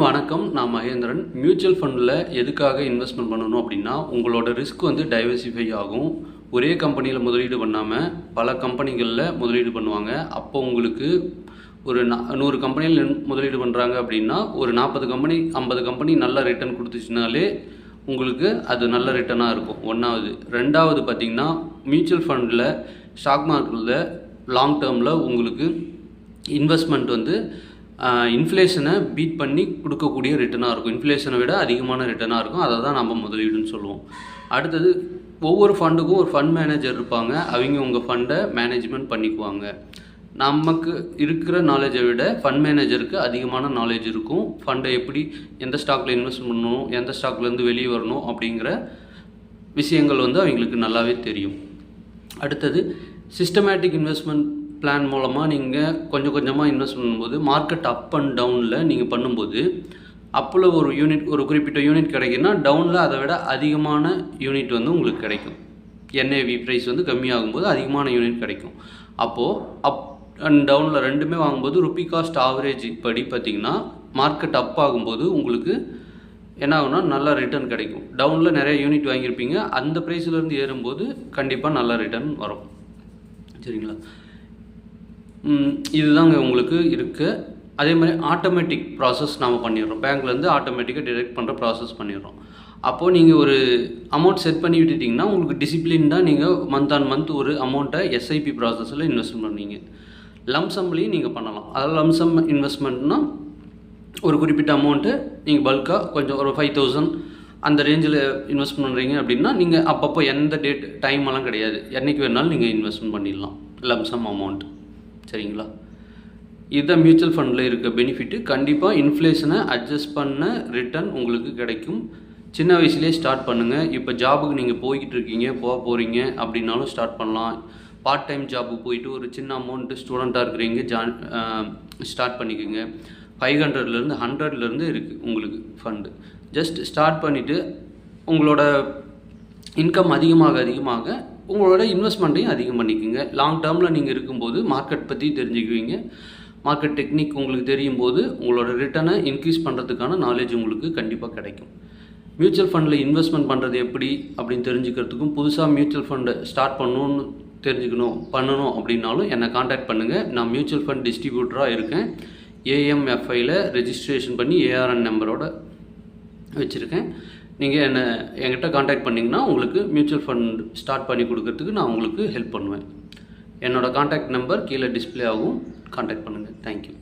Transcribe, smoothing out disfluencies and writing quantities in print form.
வணக்கம். நான் மகேந்திரன். மியூச்சுவல் ஃபண்டில் எதுக்காக இன்வெஸ்ட்மெண்ட் பண்ணணும் அப்படின்னா, உங்களோட ரிஸ்க் டைவர்சிஃபை ஆகும். ஒரே கம்பெனியில் முதலீடு பண்ணாமல் பல கம்பெனிகளில் முதலீடு பண்ணுவாங்க. அப்போ உங்களுக்கு ஒரு 100 கம்பெனியில் முதலீடு பண்ணுறாங்க அப்படின்னா, ஒரு 40 கம்பெனி 50 கம்பெனி நல்ல ரிட்டர்ன் கொடுத்துச்சுனாலே உங்களுக்கு அது நல்ல ரிட்டர்னாக இருக்கும். ஒன்றாவது. ரெண்டாவது பார்த்திங்கன்னா, மியூச்சுவல் ஃபண்டில் ஸ்டாக் மார்க்கெட்டில் லாங் டேர்மில் உங்களுக்கு இன்வெஸ்ட்மெண்ட் இன்ஃப்ளேஷனை பீட் பண்ணி கொடுக்கக்கூடிய ரிட்டர்னாக இருக்கும். இன்ஃப்ளேஷனை விட அதிகமான ரிட்டர்னாக இருக்கும். அதை தான் நம்ம முதலீடுன்னு சொல்லுவோம். அடுத்தது, ஒவ்வொரு ஃபண்டுக்கும் ஒரு ஃபண்ட் மேனேஜர் இருப்பாங்க. அவங்க உங்கள் ஃபண்டை மேனேஜ்மெண்ட் பண்ணிக்குவாங்க. நமக்கு இருக்கிற நாலேஜை விட ஃபண்ட் மேனேஜருக்கு அதிகமான நாலேஜ் இருக்கும். ஃபண்டை எப்படி எந்த ஸ்டாக்கில் இன்வெஸ்ட் பண்ணணும், எந்த ஸ்டாக்லேருந்து வெளியே வரணும் அப்படிங்கிற விஷயங்கள் அவங்களுக்கு நல்லாவே தெரியும். அடுத்தது, சிஸ்டமேட்டிக் இன்வெஸ்ட்மெண்ட் பிளான் மூலமாக நீங்கள் கொஞ்சம் கொஞ்சமாக இன்வெஸ்ட் பண்ணும்போது மார்க்கெட் அப் அண்ட் டவுனில் நீங்கள் பண்ணும்போது அப்பில் ஒரு குறிப்பிட்ட யூனிட் கிடைக்குன்னா டவுனில் அதை விட அதிகமான யூனிட் உங்களுக்கு கிடைக்கும். என்ஏவி ப்ரைஸ் கம்மியாகும்போது அதிகமான யூனிட் கிடைக்கும். அப்போது அப் அண்ட் டவுனில் ரெண்டுமே வாங்கும்போது ருப்பி காஸ்ட் ஆவரேஜ் படி பார்த்திங்கன்னா மார்க்கெட் அப் ஆகும்போது உங்களுக்கு என்ன ஆகுனா நல்ல ரிட்டர்ன் கிடைக்கும். டவுனில் நிறைய யூனிட் வாங்கியிருப்பீங்க, அந்த ப்ரைஸ்லேருந்து ஏறும்போது கண்டிப்பாக நல்ல ரிட்டர்ன் வரும். சரிங்களா? இதுதாங்க உங்களுக்கு இருக்குது. அதே மாதிரி ஆட்டோமேட்டிக் ப்ராசஸ் நாம் பண்ணிடுறோம். பேங்க்லேருந்து ஆட்டோமேட்டிக்காக டிடெக்ட் பண்ணுற ப்ராசஸ் பண்ணிடுறோம். அப்போது நீங்கள் ஒரு அமௌண்ட் செட் பண்ணி விட்டுட்டிங்கன்னா உங்களுக்கு டிசிப்ளின்டாக நீங்கள் மந்த் ஆன் மந்த் ஒரு அமௌண்ட்டை எஸ்ஐபி ப்ராசஸில் இன்வெஸ்ட் பண்ணுவீங்க. லம்சம்லேயும் நீங்கள் பண்ணலாம். அதாவது லம்சம் இன்வெஸ்ட்மெண்ட்னால் ஒரு குறிப்பிட்ட அமௌண்ட்டு நீங்கள் பல்காக கொஞ்சம் ஒரு 5000 அந்த ரேஞ்சில் இன்வெஸ்ட் பண்ணுறீங்க அப்படின்னா நீங்கள் அப்பப்போ எந்த டைமெல்லாம் கிடையாது, என்றைக்கு வேணாலும் நீங்கள் இன்வெஸ்ட்மெண்ட் பண்ணிடலாம் லம்சம் அமௌண்ட். சரிங்களா? இதுதான் மியூச்சுவல் ஃபண்டில் இருக்க பெனிஃபிட்டு. கண்டிப்பாக இன்ஃப்ளேஷனை அட்ஜஸ்ட் பண்ண ரிட்டர்ன் உங்களுக்கு கிடைக்கும். சின்ன வயசுலேயே ஸ்டார்ட் பண்ணுங்கள். இப்போ ஜாபுக்கு நீங்கள் போய்கிட்டு இருக்கீங்க, போகிறீங்க அப்படின்னாலும் ஸ்டார்ட் பண்ணலாம். பார்ட் டைம் ஜாபுக்கு போயிட்டு ஒரு சின்ன அமௌண்ட்டு ஸ்டூடெண்ட்டாக இருக்கிறீங்க ஸ்டார்ட் பண்ணிக்கோங்க. 500லேருந்து 100லேருந்து இருக்குது உங்களுக்கு ஃபண்டு. ஜஸ்ட் ஸ்டார்ட் பண்ணிவிட்டு உங்களோட இன்கம் அதிகமாக உங்களோட இன்வெஸ்ட்மெண்ட்டையும் அதிகம் பண்ணிக்கோங்க. லாங் டேர்மில் நீங்கள் இருக்கும்போது மார்க்கெட் பற்றி தெரிஞ்சுக்குவீங்க. மார்க்கெட் டெக்னிக் உங்களுக்கு தெரியும் போது உங்களோட ரிட்டர்னை இன்க்ரீஸ் பண்ணுறதுக்கான நாலேஜ் உங்களுக்கு கண்டிப்பாக கிடைக்கும். மியூச்சுவல் ஃபண்டில் இன்வெஸ்ட்மெண்ட் பண்ணுறது எப்படி அப்படின்னு தெரிஞ்சுக்கிறதுக்கும், புதுசாக மியூச்சுவல் ஃபண்டை ஸ்டார்ட் பண்ணணும் அப்படின்னாலும் என்னை காண்டாக்ட் பண்ணுங்கள். நான் மியூச்சுவல் ஃபண்ட் டிஸ்ட்ரிபியூட்டராக இருக்கேன். AMFIயில் ரெஜிஸ்ட்ரேஷன் பண்ணி ARN நம்பரோட வச்சுருக்கேன். நீங்கள் என்கிட்ட காண்டாக்ட் பண்ணிங்கன்னா உங்களுக்கு மியூச்சுவல் ஃபண்ட் ஸ்டார்ட் பண்ணி கொடுக்கறதுக்கு நான் உங்களுக்கு ஹெல்ப் பண்ணுவேன். என்னோடய காண்டாக்ட் நம்பர் கீழே டிஸ்பிளே ஆகும். காண்டாக்ட் பண்ணுங்கள். தேங்க்யூ.